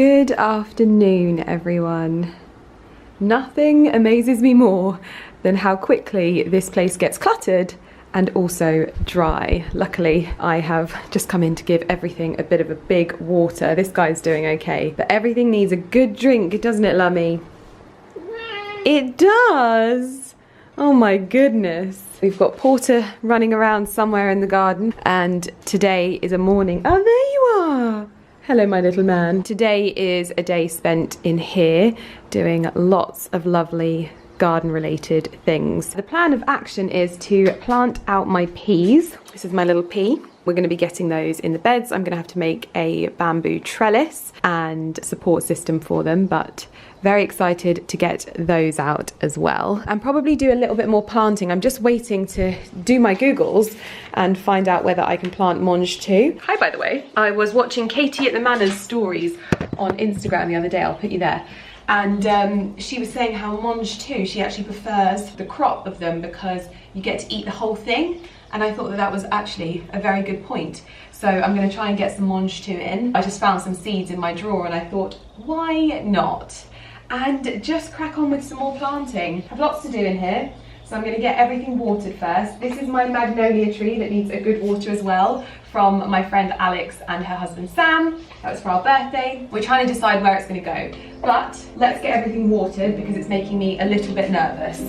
Good afternoon, everyone. Nothing amazes me more than how quickly this place gets cluttered and also dry. Luckily, I have just come in to give everything a bit of a big water. This guy's doing okay, but everything needs a good drink, doesn't it, Lummy? It does! Oh my goodness. We've got Porter running around somewhere in the garden, and today is a morning. Oh, there you are! Hello, my little man. Today is a day spent in here doing lots of lovely garden-related things. The plan of action is to plant out my peas. This is my little pea. We're going to be getting those in the beds. I'm going to have to make a bamboo trellis and support system for them, but very excited to get those out as well. And probably do a little bit more planting. I'm just waiting to do my Googles and find out whether I can plant mange too. Hi, by the way. I was watching Katie at the Manors stories on Instagram the other day. I'll put you there. And she was saying how mange too, she actually prefers the crop of them because you get to eat the whole thing. And I thought that that was actually a very good point. So I'm going to try and get some mange too in. I just found some seeds in my drawer and I thought, why not? And just crack on with some more planting. I have lots to do in here, so I'm going to get everything watered first. This is my magnolia tree that needs a good water as well, from my friend Alex and her husband Sam. That was for our birthday. We're trying to decide where it's going to go, but let's get everything watered because it's making me a little bit nervous.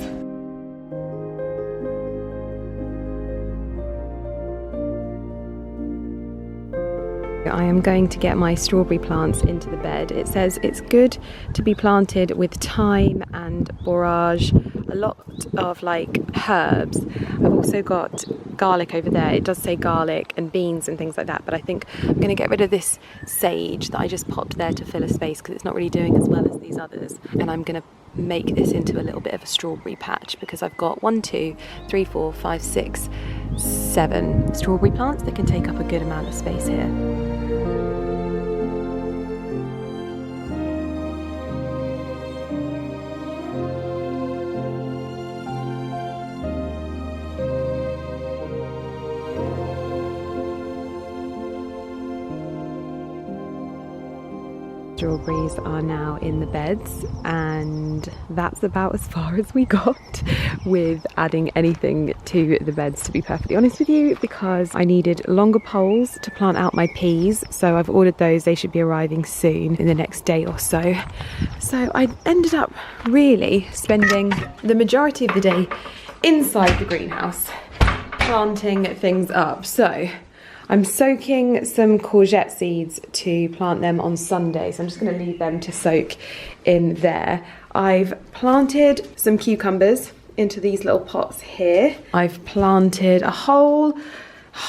I am going to get my strawberry plants into the bed. It says it's good to be planted with thyme and borage, a lot of like herbs. I've also got garlic over there. It does say garlic and beans and things like that, but I think I'm going to get rid of this sage that I just popped there to fill a space because it's not really doing as well as these others. And I'm going to make this into a little bit of a strawberry patch because I've got 1, 2, 3, 4, 5, 6, 7 strawberry plants that can take up a good amount of space here. Strawberries are now in the beds, and that's about as far as we got with adding anything to the beds, to be perfectly honest with you, because I needed longer poles to plant out my peas, so I've ordered those. They should be arriving soon, in the next day or so. So I ended up really spending the majority of the day inside the greenhouse planting things up. So I'm soaking some courgette seeds to plant them on Sunday, so I'm just going to leave them to soak in there. I've planted some cucumbers into these little pots here. I've planted a whole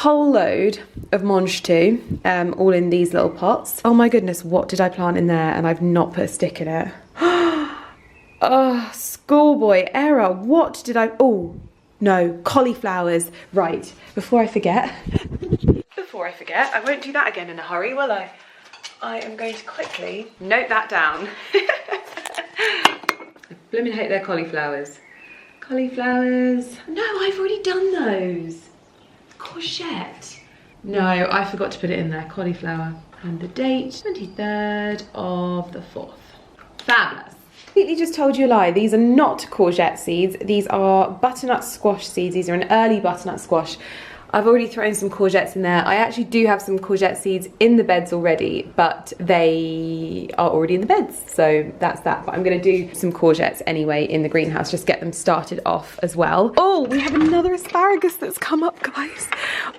load of mange too, all in these little pots. Oh my goodness, what did I plant in there? And I've not put a stick in it. Oh, schoolboy error. What did I... Oh, no, cauliflowers. Right, before I forget, I won't do that again in a hurry, will I? I am going to quickly note that down. I blooming hate their cauliflowers. Cauliflowers. No, I've already done those. Courgette. No, I forgot to put it in there. Cauliflower. And the date, 23rd of the 4th. Fabulous. Completely just told you a lie. These are not courgette seeds. These are butternut squash seeds. These are an early butternut squash. I've already thrown some courgettes in there. I actually do have some courgette seeds in the beds already, but they are already in the beds, so that's that. But I'm gonna do some courgettes anyway in the greenhouse, just get them started off as well. Oh, we have another asparagus that's come up, guys.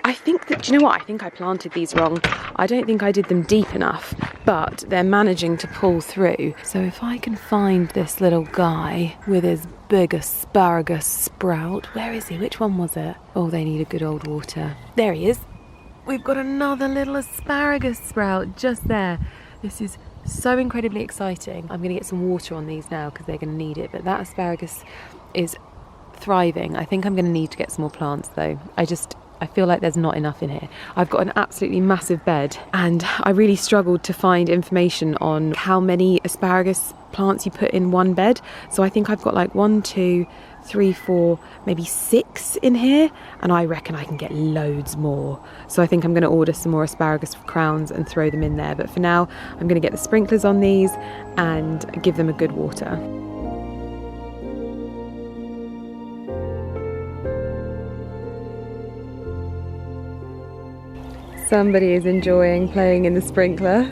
I think that, do you know what? I think I planted these wrong. I don't think I did them deep enough, but they're managing to pull through. So if I can find this little guy with his big asparagus sprout. Where is he? Which one was it? Oh, they need a good old water. There he is. We've got another little asparagus sprout just there. This is so incredibly exciting. I'm going to get some water on these now because they're going to need it. But that asparagus is thriving. I think I'm going to need to get some more plants though. I feel like there's not enough in here. I've got an absolutely massive bed and I really struggled to find information on how many asparagus plants you put in one bed. So I think I've got like 1, 2, 3, 4, maybe 6 in here, and I reckon I can get loads more. So I think I'm going to order some more asparagus crowns and throw them in there. But for now, I'm going to get the sprinklers on these and give them a good water. Somebody is enjoying playing in the sprinkler.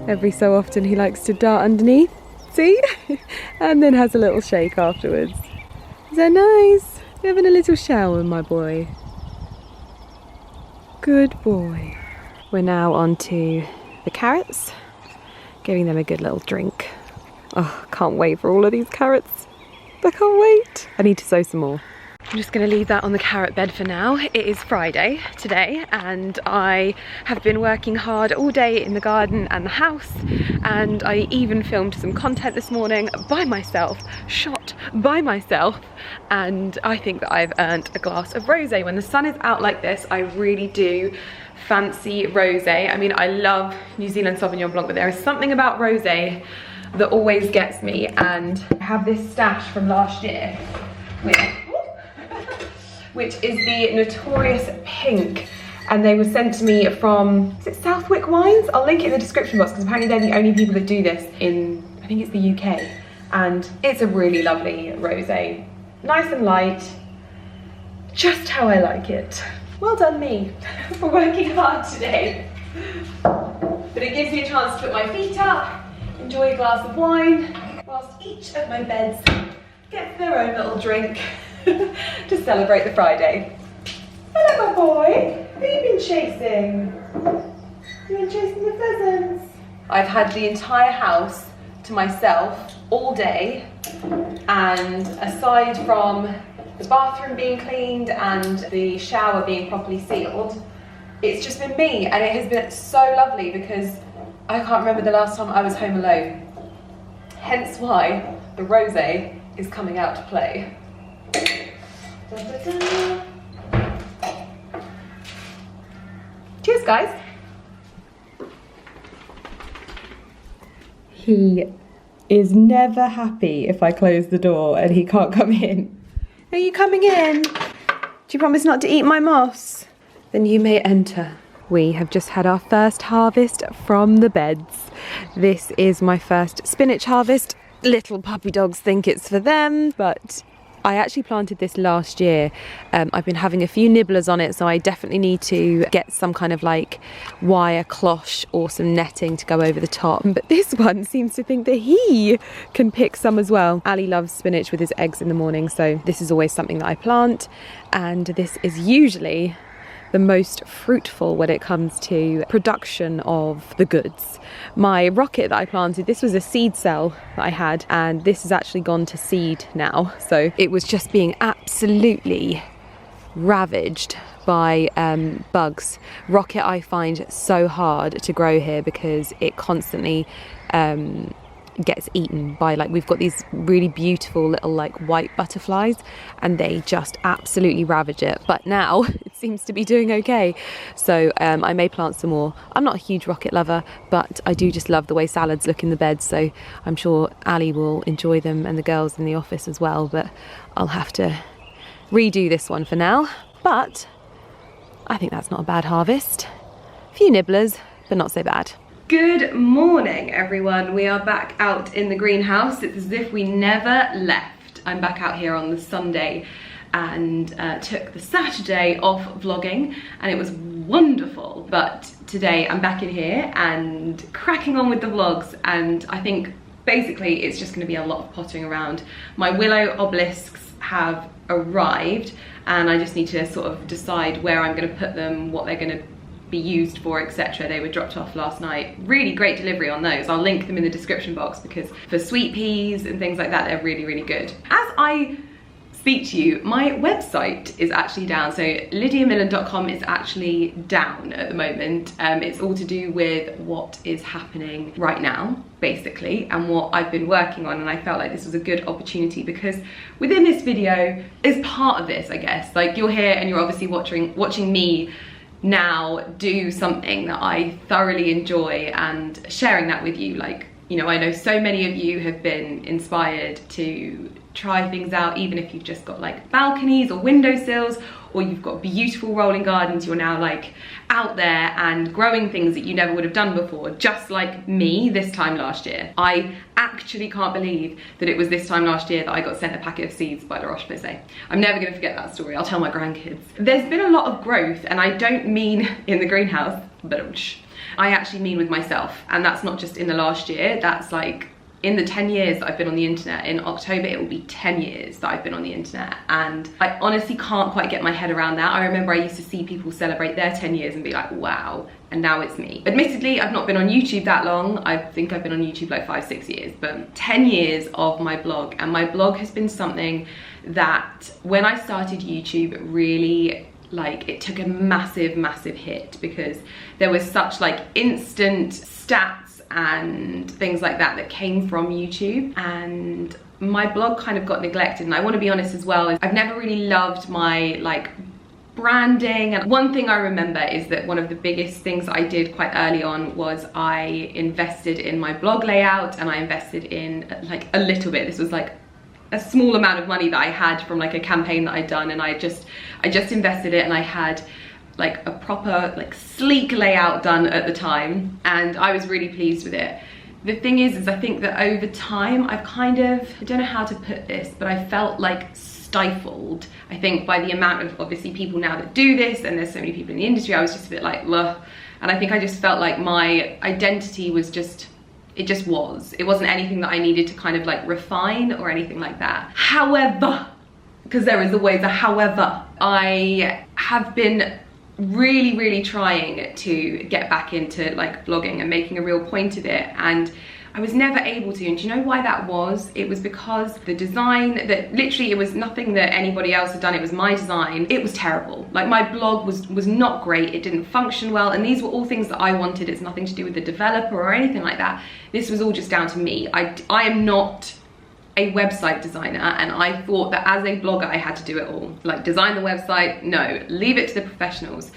Every so often he likes to dart underneath, see? And then has a little shake afterwards. Is that nice? You're having a little shower, my boy. Good boy. We're now on to the carrots, giving them a good little drink. Oh, can't wait for all of these carrots. I can't wait. I need to sow some more. I'm just going to leave that on the carrot bed for now. It is Friday today and I have been working hard all day in the garden and the house, and I even filmed some content this morning by myself, shot by myself, and I think that I've earned a glass of rosé. When the sun is out like this, I really do fancy rosé. I mean, I love New Zealand Sauvignon Blanc, but there is something about rosé that always gets me, and I have this stash from last year which is the notorious pink, and they were sent to me from, is it Southwick Wines? I'll link it in the description box because apparently they're the only people that do this in, I think it's the UK, and it's a really lovely rosé. Nice and light, just how I like it. Well done me for working hard today. But it gives me a chance to put my feet up, enjoy a glass of wine, whilst each of my beds gets their own little drink. To celebrate the Friday. Hello, my boy. Who have you been chasing? You've been chasing the pheasants. I've had the entire house to myself all day, and aside from the bathroom being cleaned and the shower being properly sealed, it's just been me, and it has been so lovely because I can't remember the last time I was home alone. Hence why the rosé is coming out to play. Da, da, da. Cheers, guys. He is never happy if I close the door and he can't come in. Are you coming in? Do you promise not to eat my moss? Then you may enter. We have just had our first harvest from the beds. This is my first spinach harvest. Little puppy dogs think it's for them, but I actually planted this last year. I've been having a few nibblers on it, so I definitely need to get some kind of like wire cloche or some netting to go over the top. But this one seems to think that he can pick some as well. Ali loves spinach with his eggs in the morning, so this is always something that I plant, and this is usually the most fruitful when it comes to production of the goods. My rocket that I planted, this was a seed cell that I had, and this has actually gone to seed now. So it was just being absolutely ravaged by bugs. Rocket I find so hard to grow here because it constantly gets eaten by, like, we've got these really beautiful little like white butterflies and they just absolutely ravage it. But now it seems to be doing okay, so I may plant some more. I'm not a huge rocket lover, but I do just love the way salads look in the bed, so I'm sure Ali will enjoy them and the girls in the office as well. But I'll have to redo this one for now. But I think that's not a bad harvest. A few nibblers, but not so bad. Good morning, everyone. We are back out in the greenhouse. It's as if we never left. I'm back out here on the Sunday and took the Saturday off vlogging, and it was wonderful. But today I'm back in here and cracking on with the vlogs, and I think basically it's just going to be a lot of pottering around. My willow obelisks have arrived and I just need to sort of decide where I'm going to put them, what they're going to be used for, etc. They were dropped off last night. Really great delivery on those. I'll link them in the description box because for sweet peas and things like that, they're really, really good. As I speak to you, my website is actually down. So lydiamillen.com is actually down at the moment. It's all to do with what is happening right now, basically, and what I've been working on, and I felt like this was a good opportunity because within this video is part of this, I guess. Like, you're here and you're obviously watching me now do something that I thoroughly enjoy, and sharing that with you, like, you know, I know so many of you have been inspired to try things out, even if you've just got like balconies or windowsills, or you've got beautiful rolling gardens. You're now like out there and growing things that you never would have done before, just like me this time last year. I actually can't believe that it was this time last year that I got sent a packet of seeds by La Roche-Posay. I'm never going to forget that story. I'll tell my grandkids. There's been a lot of growth, and I don't mean in the greenhouse, but I actually mean with myself. And that's not just in the last year, that's like in the 10 years that I've been on the internet. In October it will be 10 years that I've been on the internet, and I honestly can't quite get my head around that. I remember I used to see people celebrate their 10 years and be like, wow, and now it's me. Admittedly, I've not been on YouTube that long. I think I've been on YouTube like 5-6 years, but 10 years of my blog. And my blog has been something that when I started YouTube, really, like, it took a massive hit, because there was such like instant stats and things like that came from YouTube, and my blog kind of got neglected. And I want to be honest as well, I've never really loved my like branding. And one thing I remember is that one of the biggest things that I did quite early on was I invested in my blog layout, and I invested in like a little bit. This was like a small amount of money that I had from like a campaign that I'd done, and I just invested it, and I had like a proper like sleek layout done at the time, and I was really pleased with it. The thing is I think that over time I've kind of, I don't know how to put this, but I felt like stifled, I think, by the amount of obviously people now that do this, and there's so many people in the industry. I was just a bit like, ugh. And I think I just felt like my identity was just, it wasn't anything that I needed to kind of like refine or anything like that. However, because there is always a however, I have been really trying to get back into like blogging and making a real point of it, and I was never able to. And do you know why that was? It was because the design, that literally it was nothing that anybody else had done, it was my design. It was terrible. Like, my blog was not great, it didn't function well, and these were all things that I wanted. It's nothing to do with the developer or anything like that. This was all just down to me. I am not a website designer, and I thought that as a blogger I had to do it all. Like, design the website, no, leave it to the professionals.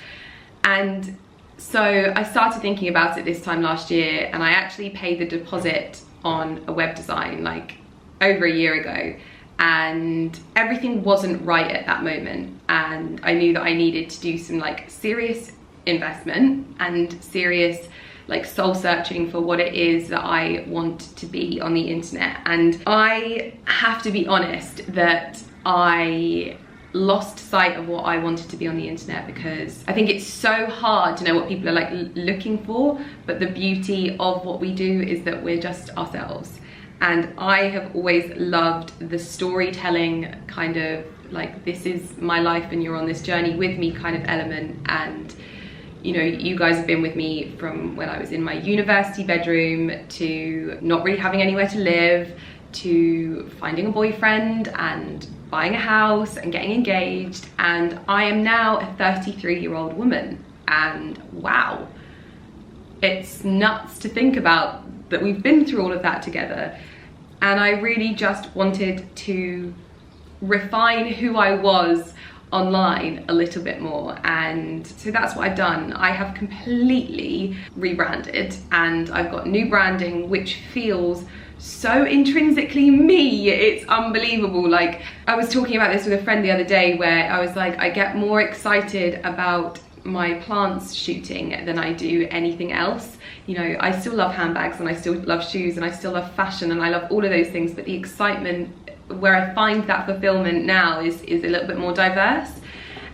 And so I started thinking about it this time last year, and I actually paid the deposit on a web design like over a year ago, and everything wasn't right at that moment, and I knew that I needed to do some like serious investment and serious like soul searching for what it is that I want to be on the internet. And I have to be honest that I lost sight of what I wanted to be on the internet, because I think it's so hard to know what people are like looking for, but the beauty of what we do is that we're just ourselves. And I have always loved the storytelling kind of like, this is my life and you're on this journey with me kind of element. And you know, you guys have been with me from when I was in my university bedroom to not really having anywhere to live, to finding a boyfriend and buying a house and getting engaged. And I am now a 33-year-old woman, and wow, it's nuts to think about that we've been through all of that together. And I really just wanted to refine who I was online a little bit more, and so that's what I've done. I have completely rebranded, and I've got new branding which feels so intrinsically me. It's unbelievable. Like, I was talking about this with a friend the other day, where I was like, I get more excited about my plants shooting than I do anything else. You know, I still love handbags, and I still love shoes, and I still love fashion, and I love all of those things, but the excitement where I find that fulfillment now is a little bit more diverse.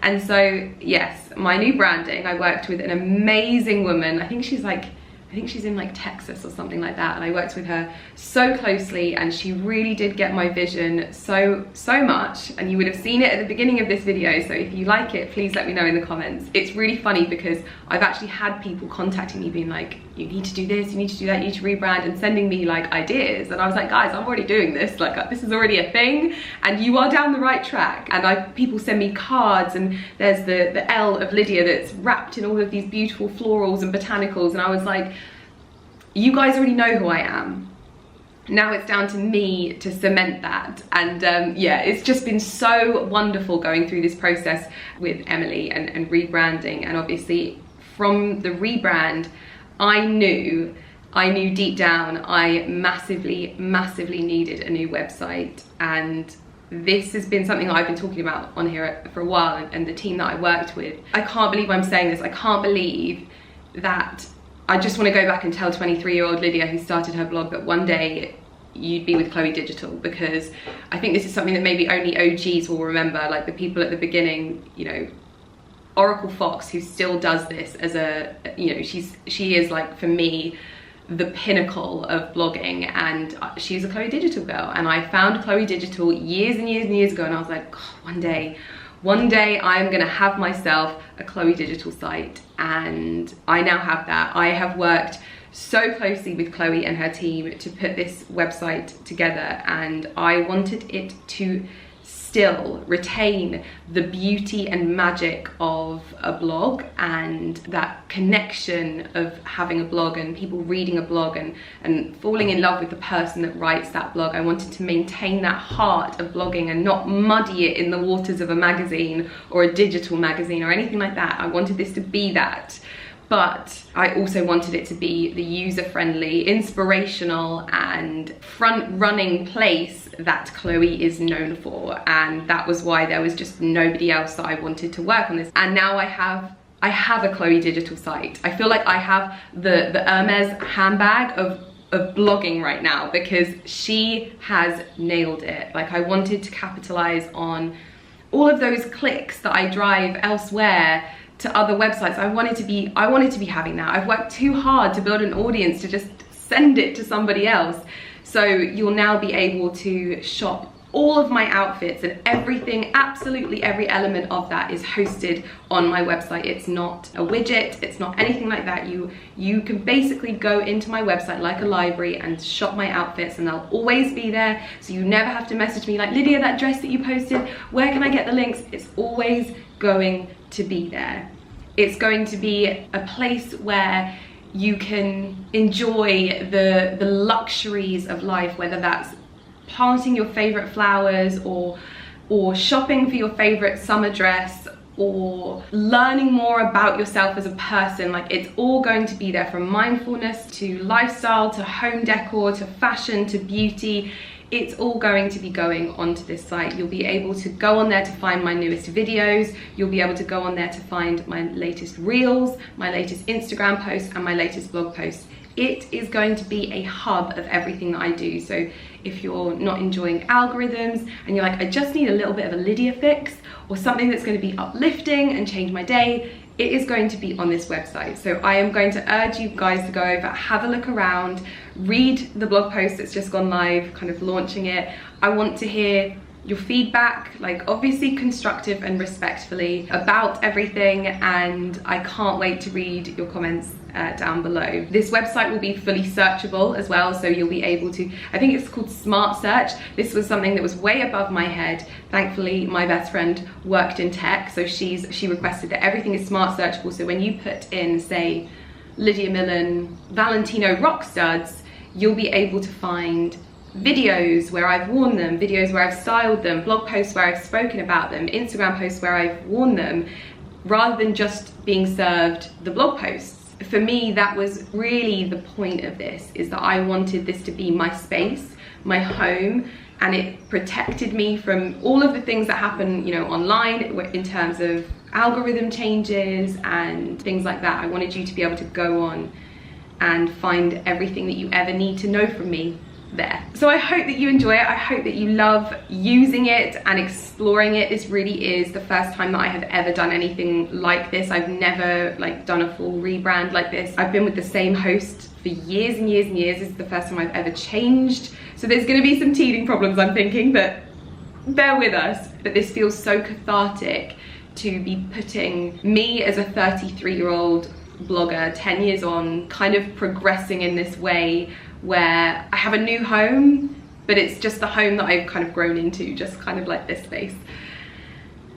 And so yes, my new branding, I worked with an amazing woman. I think she's in like Texas or something like that, and I worked with her so closely, and she really did get my vision so much, and you would have seen it at the beginning of this video. So if you like it, please let me know in the comments. It's really funny because I've actually had people contacting me being like, you need to do this, you need to do that, you need to rebrand, and sending me like ideas. And I was like, guys, I'm already doing this, like this is already a thing, and you are down the right track. And people send me cards, and there's the L of Lydia that's wrapped in all of these beautiful florals and botanicals, and I was like, you guys already know who I am. Now it's down to me to cement that. And yeah, it's just been so wonderful going through this process with Emily and rebranding. And obviously from the rebrand, I knew I knew deep down I massively needed a new website, and this has been something I've been talking about on here for a while, and the team that I worked with. I can't believe I'm saying this. I can't believe that I just want to go back and tell 23-year-old Lydia who started her blog that one day you'd be with Chloe Digital, because I think this is something that maybe only OGs will remember, like the people at the beginning, you know, Oracle Fox, who still does this as a, you know, she is like, for me, the pinnacle of blogging, and she's a Chloe Digital girl. And I found Chloe Digital years and years ago, and I was like, oh, one day I'm gonna have myself a Chloe Digital site, and I now have that. I have worked so closely with Chloe and her team to put this website together, and I wanted it to still retain the beauty and magic of a blog, and that connection of having a blog and people reading a blog and falling in love with the person that writes that blog. I wanted to maintain that heart of blogging and not muddy it in the waters of a magazine or a digital magazine or anything like that. I wanted this to be that. But I also wanted it to be the user-friendly, inspirational, and front-running place that Chloe is known for. And that was why there was just nobody else that I wanted to work on this. And now I have a Chloe Digital site. I feel like I have the Hermes handbag of blogging right now, because she has nailed it. Like, I wanted to capitalize on all of those clicks that I drive elsewhere to other websites. I wanted to be having that. I've worked too hard to build an audience to just send it to somebody else. So you'll now be able to shop all of my outfits, and everything, absolutely every element of that is hosted on my website. It's not a widget, it's not anything like that. You can basically go into my website like a library and shop my outfits, and they'll always be there. So you never have to message me like, Lydia, that dress that you posted, where can I get the links? It's always going to be there. It's going to be a place where you can enjoy the luxuries of life, whether that's planting your favorite flowers or shopping for your favorite summer dress, or learning more about yourself as a person. Like, it's all going to be there, from mindfulness to lifestyle to home decor to fashion to beauty. It's all going to be going onto this site. You'll be able to go on there to find my newest videos. You'll be able to go on there to find my latest reels, my latest Instagram posts, and my latest blog posts. It is going to be a hub of everything that I do. So if you're not enjoying algorithms and you're like, I just need a little bit of a Lydia fix, or something that's going to be uplifting and change my day, it is going to be on this website. So I am going to urge you guys to go over, have a look around, read the blog post that's just gone live, kind of launching it. I want to hear your feedback, like obviously constructive and respectfully, about everything, and I can't wait to read your comments down below. This website will be fully searchable as well, so you'll be able to, I think it's called Smart Search. This was something that was way above my head. Thankfully, my best friend worked in tech, so she requested that everything is smart searchable. So when you put in, say, Lydia Millen Valentino rock studs, you'll be able to find videos where I've worn them, videos where I've styled them, blog posts where I've spoken about them, Instagram posts where I've worn them, rather than just being served the blog posts. For me, that was really the point of this, is that I wanted this to be my space, my home, and it protected me from all of the things that happen, you know, online in terms of algorithm changes and things like that. I wanted you to be able to go on and find everything that you ever need to know from me there. So I hope that you enjoy it. I hope that you love using it and exploring it. This really is the first time that I have ever done anything like this. I've never done a full rebrand like this. I've been with the same host for years and years and years. This is the first time I've ever changed. So there's going to be some teething problems, I'm thinking, but bear with us. But this feels so cathartic to be putting me as a 33-year-old blogger, 10 years on, kind of progressing in this way where I have a new home, but it's just the home that I've kind of grown into, just kind of like this space.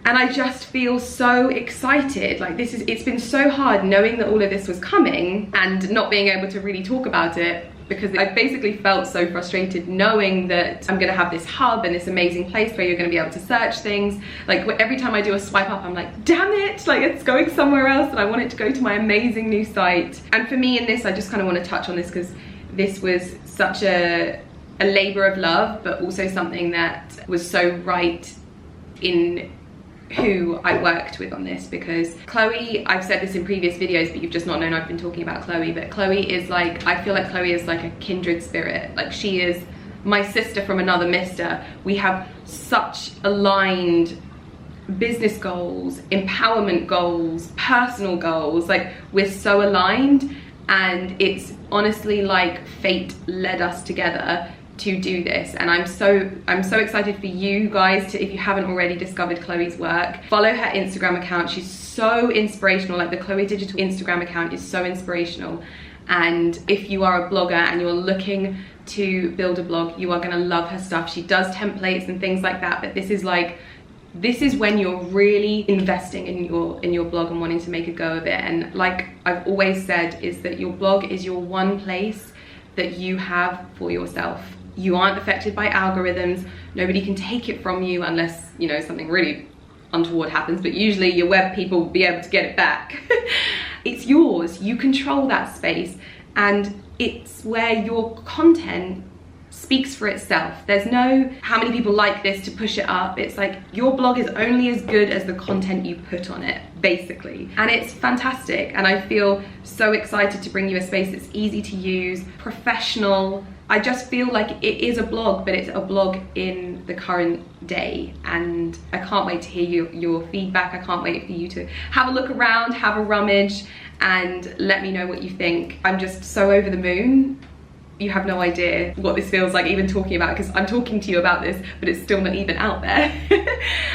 And I just feel so excited. Like, it's been so hard knowing that all of this was coming and not being able to really talk about it. because I basically felt so frustrated knowing that I'm gonna have this hub and this amazing place where you're gonna be able to search things. Like every time I do a swipe up, I'm like, damn it, like it's going somewhere else and I want it to go to my amazing new site. And for me in this, I just kind of want to touch on this because this was such a labor of love, but also something that was so right in who I worked with on this, because Chloe, I've said this in previous videos, but you've just not known I've been talking about Chloe, but Chloe is like, I feel like Chloe is like a kindred spirit. Like she is my sister from another mister. We have such aligned business goals, empowerment goals, personal goals. Like we're so aligned, and it's honestly like fate led us together to do this. And I'm so excited for you guys to, if you haven't already discovered Chloe's work, follow her Instagram account. She's so inspirational. Like the Chloe Digital Instagram account is so inspirational. And if you are a blogger and you're looking to build a blog, you are going to love her stuff. She does templates and things like that, but this is like, this is when you're really investing in your blog and wanting to make a go of it. And like I've always said, is that your blog is your one place that you have for yourself. You aren't affected by algorithms. Nobody can take it from you unless, you know, something really untoward happens, but usually your web people will be able to get it back. It's yours. You control that space, and it's where your content speaks for itself. There's no how many people like this to push it up. It's like your blog is only as good as the content you put on it, basically. And it's fantastic, and I feel so excited to bring you a space that's easy to use, professional. I just feel like it is a blog, but it's a blog in the current day, and I can't wait to hear your feedback. I can't wait for you to have a look around, have a rummage, and let me know what you think. I'm just so over the moon. You have no idea what this feels like even talking about, because I'm talking to you about this, but it's still not even out there.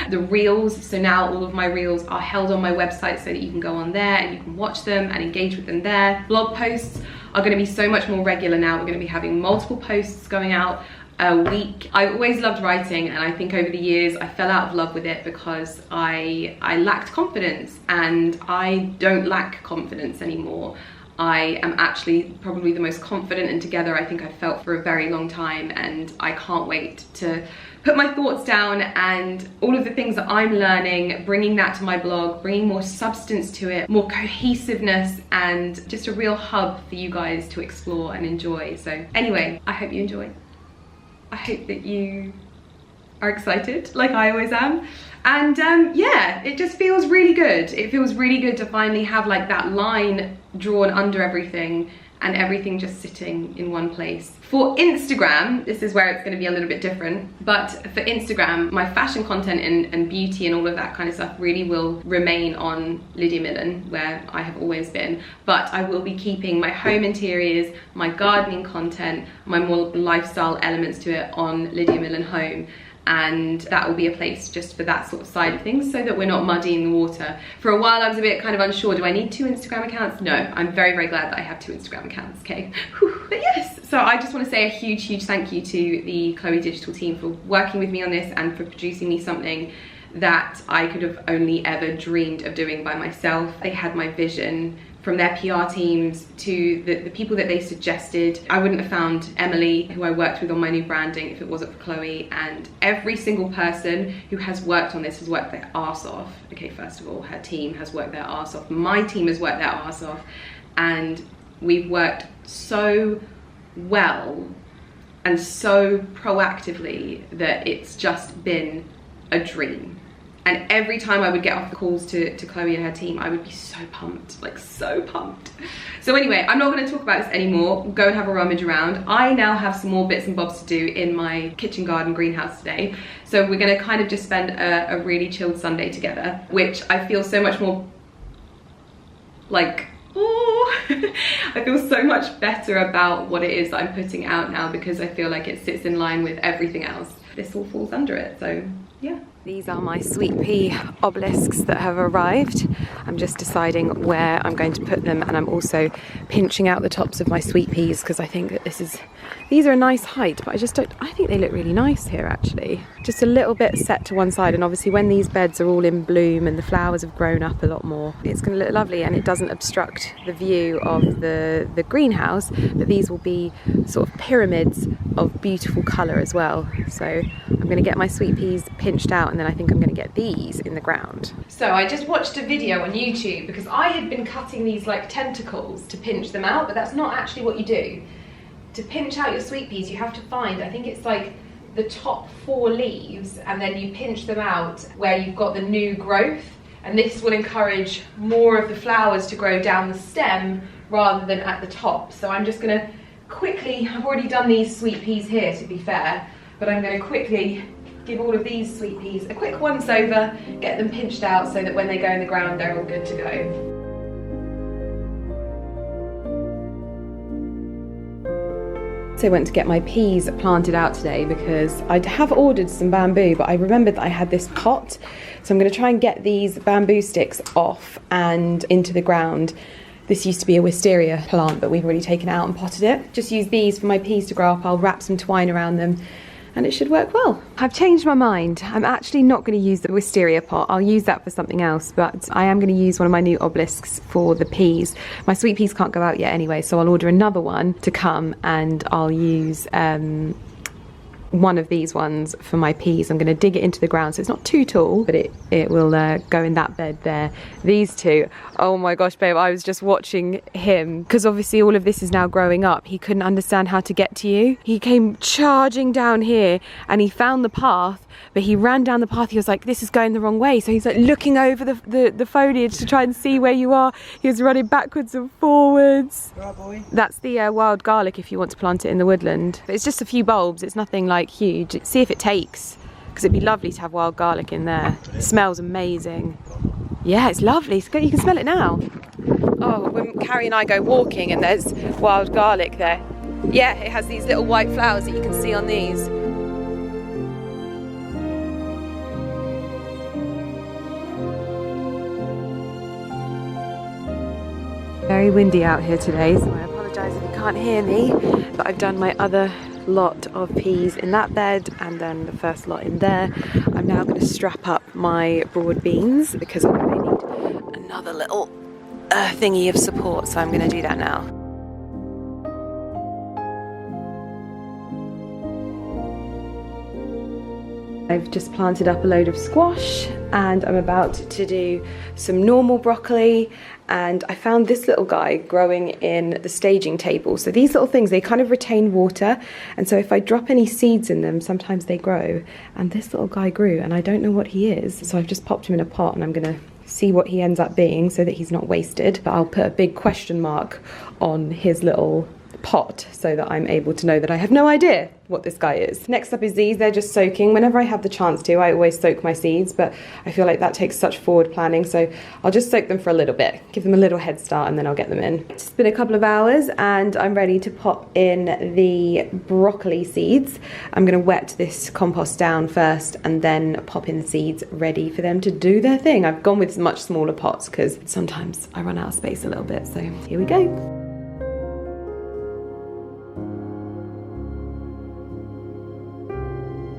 The reels, so now all of my reels are held on my website so that you can go on there and you can watch them and engage with them there. Blog posts are going to be so much more regular now. We're going to be having multiple posts going out a week. I've always loved writing, and I think over the years I fell out of love with it because I lacked confidence, and I don't lack confidence anymore. I am actually probably the most confident and together I think I've felt for a very long time, and I can't wait to put my thoughts down and all of the things that I'm learning, bringing that to my blog, bringing more substance to it, more cohesiveness, and just a real hub for you guys to explore and enjoy. So anyway, I hope you enjoy. I hope that you are excited like I always am. And yeah, it just feels really good. It feels really good to finally have like that line drawn under everything and everything just sitting in one place. For Instagram, this is where it's going to be a little bit different, but for Instagram, my fashion content and beauty and all of that kind of stuff really will remain on Lydia Millen, where I have always been, but I will be keeping my home interiors, my gardening content, my more lifestyle elements to it on Lydia Millen Home. And that will be a place just for that sort of side of things, so that we're not muddying the water. For a while I was a bit kind of unsure, do I need 2 Instagram accounts? No, I'm very, very glad that I have 2 Instagram accounts, okay? Whew. But yes, so I just want to say a huge, huge thank you to the Chloe Digital team for working with me on this and for producing me something that I could have only ever dreamed of doing by myself. They had my vision, from their PR teams to the people that they suggested. I wouldn't have found Emily, who I worked with on my new branding, if it wasn't for Chloe. And every single person who has worked on this has worked their arse off. Okay, first of all, her team has worked their arse off. My team has worked their arse off. And we've worked so well and so proactively that it's just been a dream. And every time I would get off the calls to Chloe and her team, I would be so pumped, like so pumped. So anyway, I'm not going to talk about this anymore. Go and have a rummage around. I now have some more bits and bobs to do in my kitchen garden greenhouse today. So we're going to kind of just spend a really chilled Sunday together, which I feel so much more like, oh, I feel so much better about what it is that I'm putting out now, because I feel like it sits in line with everything else. This all falls under it, so yeah. These are my sweet pea obelisks that have arrived. I'm just deciding where I'm going to put them, and I'm also pinching out the tops of my sweet peas because I think that these are a nice height, but I think they look really nice here actually. Just a little bit set to one side, and obviously when these beds are all in bloom and the flowers have grown up a lot more, it's going to look lovely and it doesn't obstruct the view. view of the greenhouse, but these will be sort of pyramids of beautiful colour as well. So I'm going to get my sweet peas pinched out, and then I think I'm going to get these in the ground. So I just watched a video on YouTube because I had been cutting these like tentacles to pinch them out, but that's not actually what you do. To pinch out your sweet peas, you have to find, I think it's like the top 4 leaves, and then you pinch them out where you've got the new growth, and this will encourage more of the flowers to grow down the stem rather than at the top. So I'm just going to quickly, I've already done these sweet peas here to be fair, but I'm going to quickly give all of these sweet peas a quick once over, get them pinched out so that when they go in the ground they're all good to go. So I went to get my peas planted out today because I have ordered some bamboo, but I remembered that I had this pot. So I'm going to try and get these bamboo sticks off and into the ground. This used to be a wisteria plant, but we've already taken it out and potted it. Just use these for my peas to grow up. I'll wrap some twine around them and it should work well. I've changed my mind. I'm actually not going to use the wisteria pot. I'll use that for something else, but I am going to use one of my new obelisks for the peas. My sweet peas can't go out yet anyway, so I'll order another one to come, and I'll use one of these ones for my peas. I'm going to dig it into the ground so it's not too tall, but it will go in that bed there. These two, oh my gosh babe, I was just watching him because obviously all of this is now growing up. He couldn't understand how to get to you. He came charging down here and he found the path, but he ran down the path. He was like, this is going the wrong way, so he's like looking over the foliage to try and see where you are. He was running backwards and forwards. Right, boy. That's the wild garlic if you want to plant it in the woodland. But it's just a few bulbs, it's nothing like huge. See if it takes, because it'd be lovely to have wild garlic in there. It smells amazing. Yeah, it's lovely. You can smell it now. Oh, when Carrie and I go walking and there's wild garlic there. Yeah, it has these little white flowers that you can see on these. Very windy out here today, so I apologise if you can't hear me, but I've done my other lot of peas in that bed and then the first lot in there. I'm now going to strap up my broad beans because I may need another little thingy of support, so I'm going to do that now. I've just planted up a load of squash and I'm about to do some normal broccoli, and I found this little guy growing in the staging table. So these little things, they kind of retain water, and so if I drop any seeds in them, sometimes they grow, and this little guy grew and I don't know what he is, so I've just popped him in a pot and I'm gonna see what he ends up being so that he's not wasted, but I'll put a big question mark on his little pot so that I'm able to know that I have no idea what this guy is. Next up is these. They're just soaking. Whenever I have the chance to, I always soak my seeds, but I feel like that takes such forward planning, so I'll just soak them for a little bit, give them a little head start, and then I'll get them in. It's been a couple of hours and I'm ready to pop in the broccoli seeds. I'm going to wet this compost down first and then pop in the seeds, ready for them to do their thing. I've gone with much smaller pots because sometimes I run out of space a little bit, so here we go.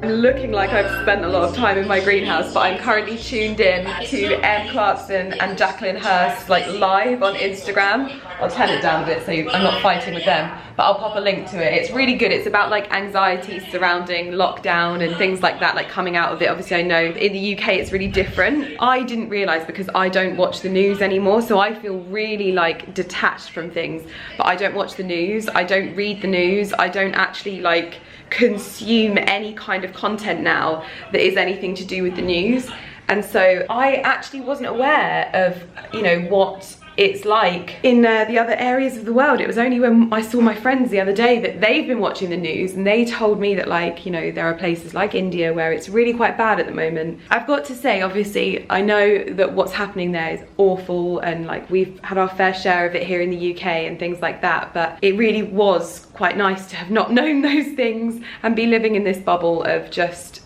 I'm looking like I've spent a lot of time in my greenhouse, but I'm currently tuned in to CLARKSON and Jacqueline HURST like live on Instagram. I'll turn it down a bit so I'm not fighting with them, but I'll pop a link to it. It's really good. It's about like anxiety surrounding lockdown and things like that, like coming out of it. Obviously I know in the UK it's really different. I didn't realise because I don't watch the news anymore, so I feel really like detached from things, but I don't watch the news, I don't read the news, I don't actually like consume any kind of content now that is anything to do with the news. And so I actually wasn't aware of, you know, what it's like in the other areas of the world. It was only when I saw my friends the other day that they've been watching the news and they told me that, like, you know, there are places like India where it's really quite bad at the moment. I've got to say, obviously, I know that what's happening there is awful and like we've had our fair share of it here in the UK and things like that, but it really was quite nice to have not known those things and be living in this bubble of just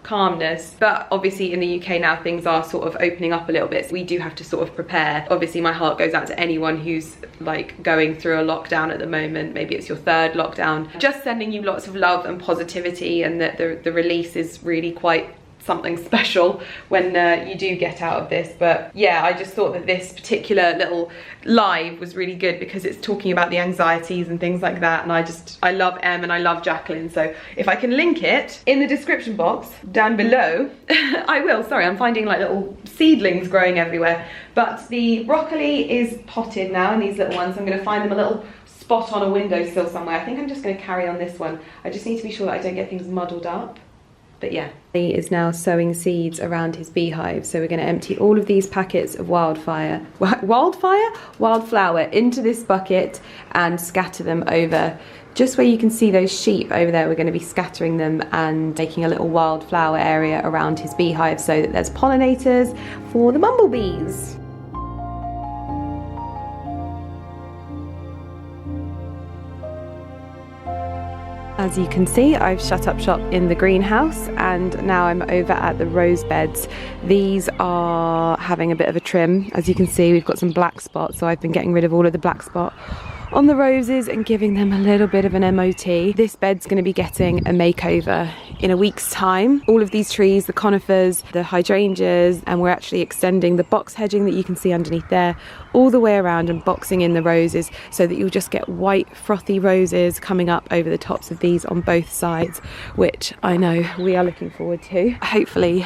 calmness. But obviously in the UK now things are sort of opening up a little bit, so we do have to sort of prepare. Obviously my heart goes out to anyone who's like going through a lockdown at the moment. Maybe it's your third lockdown. Just sending you lots of love and positivity, and that the release is really quite something special when you do get out of this. But yeah, I just thought that this particular little live was really good because it's talking about the anxieties and things like that, and I love Em and I love Jacqueline, so if I can link it in the description box down below I will. Sorry, I'm finding like little seedlings growing everywhere, but the broccoli is potted now in these little ones. I'm going to find them a little spot on a windowsill somewhere. I think I'm just going to carry on this one. I just need to be sure that I don't get things muddled up. But yeah, he is now sowing seeds around his beehive. So we're going to empty all of these packets of wildflower into this bucket and scatter them over. Just where you can see those sheep over there, we're going to be scattering them and making a little wildflower area around his beehive so that there's pollinators for the bumblebees. As you can see, I've shut up shop in the greenhouse and now I'm over at the rose beds. These are having a bit of a trim. As you can see, we've got some black spots, so I've been getting rid of all of the black spot on the roses and giving them a little bit of an MOT. This bed's going to be getting a makeover in a week's time. All of these trees, the conifers, the hydrangeas, and we're actually extending the box hedging that you can see underneath there all the way around and boxing in the roses so that you'll just get white frothy roses coming up over the tops of these on both sides, which I know we are looking forward to. Hopefully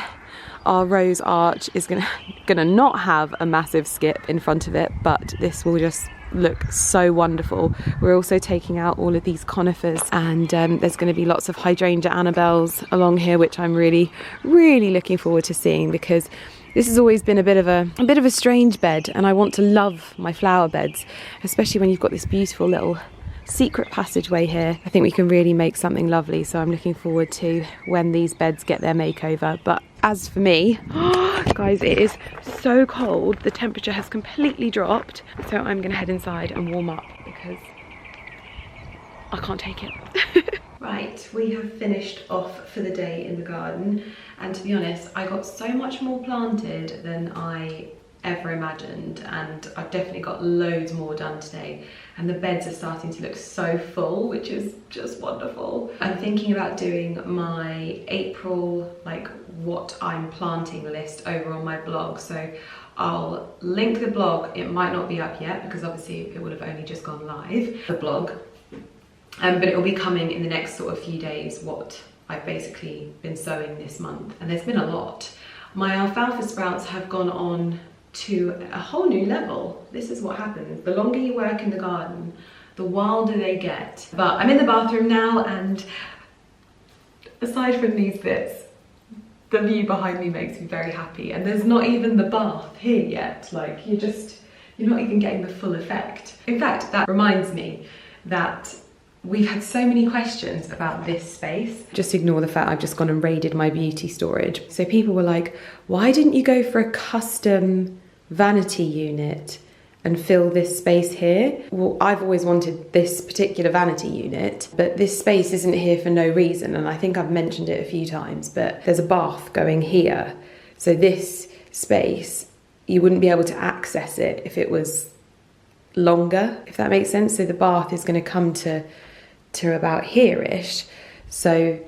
our rose arch is gonna not have a massive skip in front of it, but this will just look so wonderful. We're also taking out all of these conifers, and there's going to be lots of hydrangea Annabelles along here, which I'm really looking forward to seeing, because this has always been a bit of a strange bed, and I want to love my flower beds, especially when you've got this beautiful little secret passageway here. I think we can really make something lovely, so I'm looking forward to when these beds get their makeover. But as for me, guys, it is so cold. The temperature has completely dropped, so I'm gonna head inside and warm up because I can't take it. Right, we have finished off for the day in the garden, and to be honest, I got so much more planted than I ever imagined, and I've definitely got loads more done today, and the beds are starting to look so full, which is just wonderful. I'm thinking about doing my April, like, what I'm planting list over on my blog, so I'll link the blog. It might not be up yet because obviously it would have only just gone live, the blog, but it will be coming in the next sort of few days, what I've basically been sowing this month, and there's been a lot. My alfalfa sprouts have gone on to a whole new level. This is what happens. The longer you work in the garden, the wilder they get. But I'm in the bathroom now, and aside from these bits, the view behind me makes me very happy. And there's not even the bath here yet. Like, you're not even getting the full effect. In fact, that reminds me that we've had so many questions about this space. Just ignore the fact I've just gone and raided my beauty storage. So people were like, why didn't you go for a custom vanity unit and fill this space here? Well, I've always wanted this particular vanity unit, but this space isn't here for no reason, and I think I've mentioned it a few times, but there's a bath going here. So this space, you wouldn't be able to access it if it was longer, if that makes sense. So the bath is going to come to about here-ish, so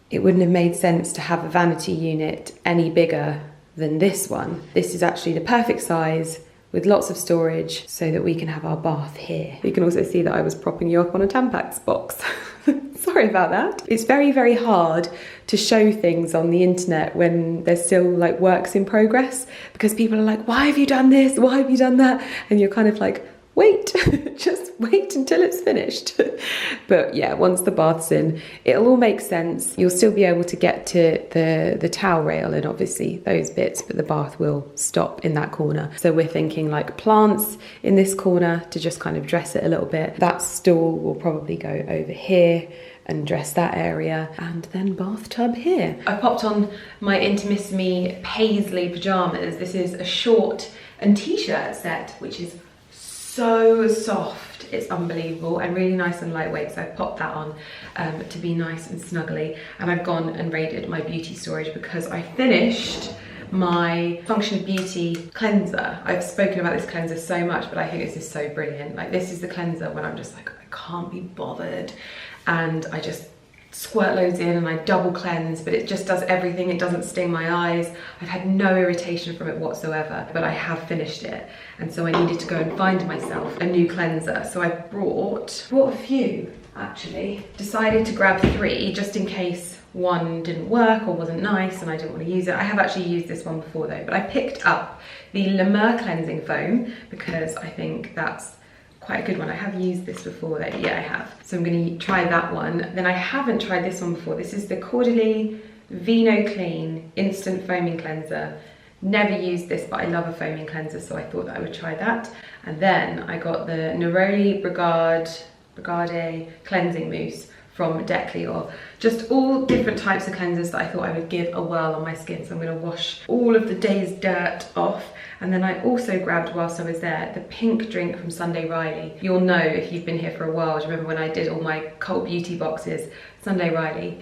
it wouldn't have made sense to have a vanity unit any bigger than this one. This is actually the perfect size with lots of storage so that we can have our bath here. You can also see that I was propping you up on a Tampax box. Sorry about that. It's very hard to show things on the internet when there's still like works in progress, because people are like, why have you done this? Why have you done that? And you're kind of like, wait, just wait until it's finished. But yeah, once the bath's in, it'll all make sense. You'll still be able to get to the towel rail and obviously those bits, but the bath will stop in that corner. So we're thinking like plants in this corner to just kind of dress it a little bit. That stool will probably go over here and dress that area, and then bathtub here. I popped on my Intimissimi paisley pajamas. This is a short and t-shirt set, which is so soft, it's unbelievable, and really nice and lightweight, so I popped that on to be nice and snuggly. And I've gone and raided my beauty storage because I finished my Function of Beauty cleanser. I've spoken about this cleanser so much, but I think this is so brilliant. Like, this is the cleanser when I'm just like, I can't be bothered, and I just squirt loads in and I double cleanse, but it just does everything. It doesn't sting my eyes. I've had no irritation from it whatsoever, but I have finished it. And so I needed to go and find myself a new cleanser. So I brought a few, actually. Decided to grab 3 just in case one didn't work or wasn't nice and I didn't want to use it. I have actually used this one before though, but I picked up the Lemur cleansing foam because I think that's quite a good one. I have used this before though. Yeah, I have. So I'm going to try that one. Then I haven't tried this one before. This is the Caudalie Vino Clean Instant Foaming Cleanser. Never used this, but I love a foaming cleanser, so I thought that I would try that. And then I got the Neroli Brigade Cleansing Mousse from JACQUELINE. Just all different types of cleansers that I thought I would give a whirl on my skin. So I'm going to wash all of the day's dirt off. And then I also grabbed, whilst I was there, the pink drink from Sunday Riley. You'll know if you've been here for a while. Do you remember when I did all my cult beauty boxes? Sunday Riley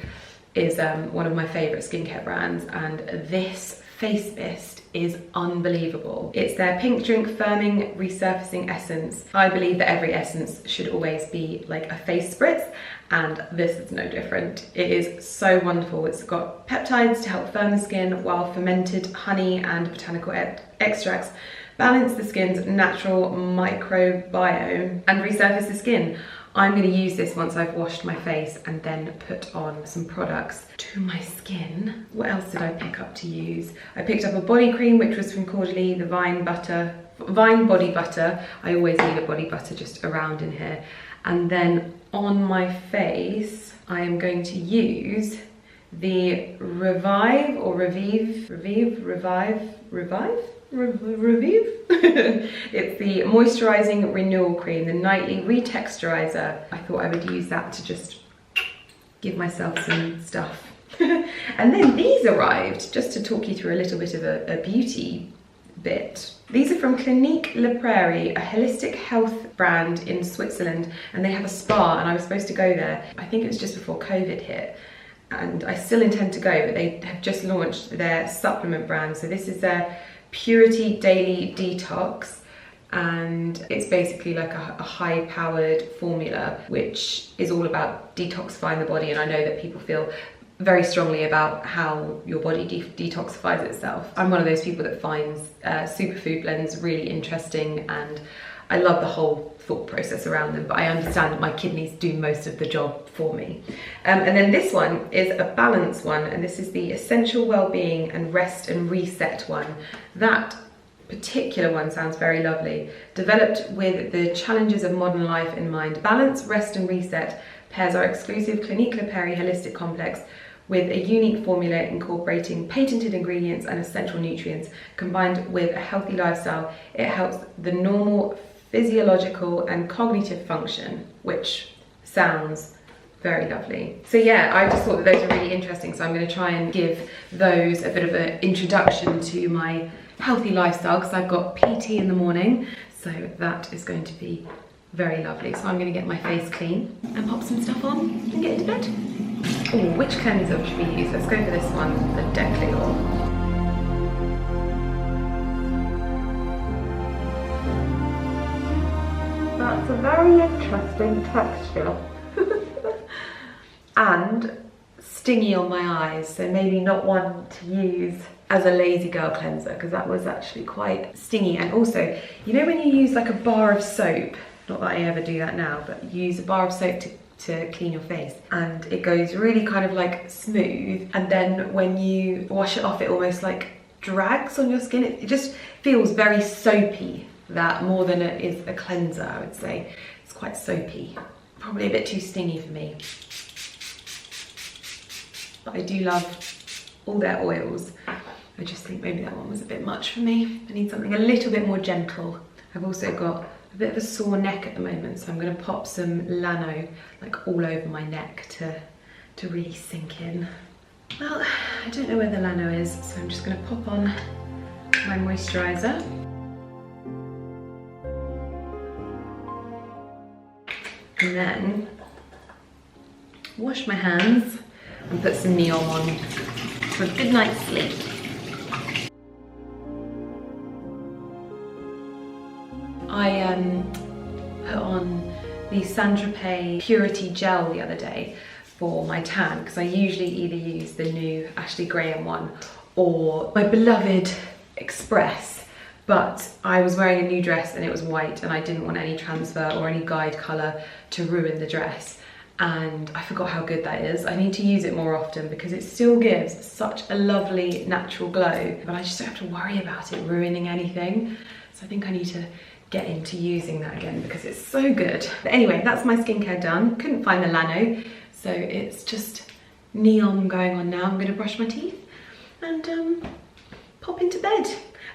is one of my favourite skincare brands, and this face mist is unbelievable. It's their pink drink firming resurfacing essence. I believe that every essence should always be like a face spritz, and this is no different. It is so wonderful. It's got peptides to help firm the skin, while fermented honey and botanical extracts balance the skin's natural microbiome and resurface the skin. I'm going to use this once I've washed my face and then put on some products to my skin. What else did I pick up to use? I picked up a body cream, which was from Caudalie, the Vine Body Butter. I always need a body butter just around in here. And then on my face, I am going to use the Revive it's the moisturizing renewal cream, the nightly retexturizer. I thought I would use that to just give myself some stuff. And then these arrived, just to talk you through a little bit of a beauty bit. These are from Clinique La Prairie, a holistic health brand in Switzerland, and they have a spa, and I was supposed to go there. I think it was just before COVID hit, and I still intend to go, but they have just launched their supplement brand. So this is their Purity Daily Detox, and it's basically like a high-powered formula which is all about detoxifying the body. And I know that people feel very strongly about how your body detoxifies itself. I'm one of those people that finds superfood blends really interesting, and I love the whole thought process around them, but I understand that my kidneys do most of the job for me. And then this one is a balance one, and this is the Essential Wellbeing and Rest and Reset one. That particular one sounds very lovely. Developed with the challenges of modern life in mind, Balance, Rest and Reset pairs our exclusive Clinique La Prairie Holistic Complex with a unique formula incorporating patented ingredients and essential nutrients. Combined with a healthy lifestyle, it helps the normal physiological and cognitive function, which sounds very lovely. So yeah, I just thought that those are really interesting, so I'm going to try and give those a bit of an introduction to my healthy lifestyle, because I've got PT in the morning, so that is going to be very lovely. So I'm going to get my face clean and pop some stuff on and get into bed. Oh, which cleanser should we use? Let's go for this one, the JACQUELINE. That's a very interesting texture. And stingy on my eyes, so maybe not one to use as a lazy girl cleanser, because that was actually quite stingy. And also, you know when you use like a bar of soap, not that I ever do that now, but you use a bar of soap to clean your face, and it goes really kind of like smooth, and then when you wash it off it almost like drags on your skin. It just feels very soapy, that more than it is a cleanser, I would say. It's quite soapy, probably a bit too stingy for me. But I do love all their oils. I just think maybe that one was a bit much for me. I need something a little bit more gentle. I've also got a bit of a sore neck at the moment, so I'm going to pop some Lano like all over my neck to really sink in. Well, I don't know where the Lano is, so I'm just going to pop on my moisturiser. And then wash my hands and put some Neom on for a good night's sleep. I put on the Saint Tropez Purity Gel the other day, for my tan, because I usually either use the new Ashley Graham one or my beloved Express, but I was wearing a new dress and it was white and I didn't want any transfer or any guide colour to ruin the dress, and I forgot how good that is. I need to use it more often because it still gives such a lovely natural glow, but I just don't have to worry about it ruining anything. So I think I need to get into using that again because it's so good. But anyway, that's my skincare done. Couldn't find the Lano, so it's just neon going on now. I'm gonna brush my teeth and pop into bed.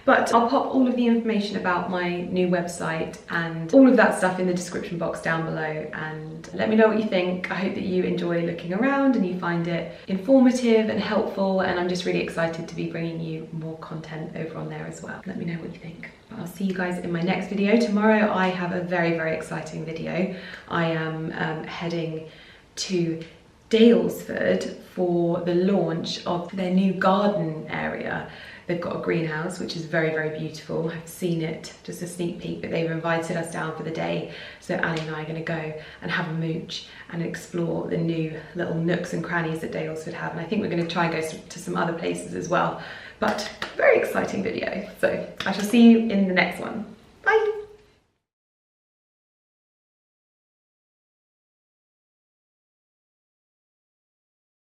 But I'll pop all of the information about my new website and all of that stuff in the description box down below, and let me know what you think. I hope that you enjoy looking around and you find it informative and helpful, and I'm just really excited to be bringing you more content over on there as well. Let me know what you think. But I'll see you guys in my next video. Tomorrow I have a very, very exciting video. I am heading to Daylesford for the launch of their new garden area. They've got a greenhouse, which is very, very beautiful. I've seen it, just a sneak peek, but they've invited us down for the day. So Ali and I are gonna go and have a mooch and explore the new little nooks and crannies that Daylesford have. And I think we're gonna try and go to some other places as well. But very exciting video. So I shall see you in the next one.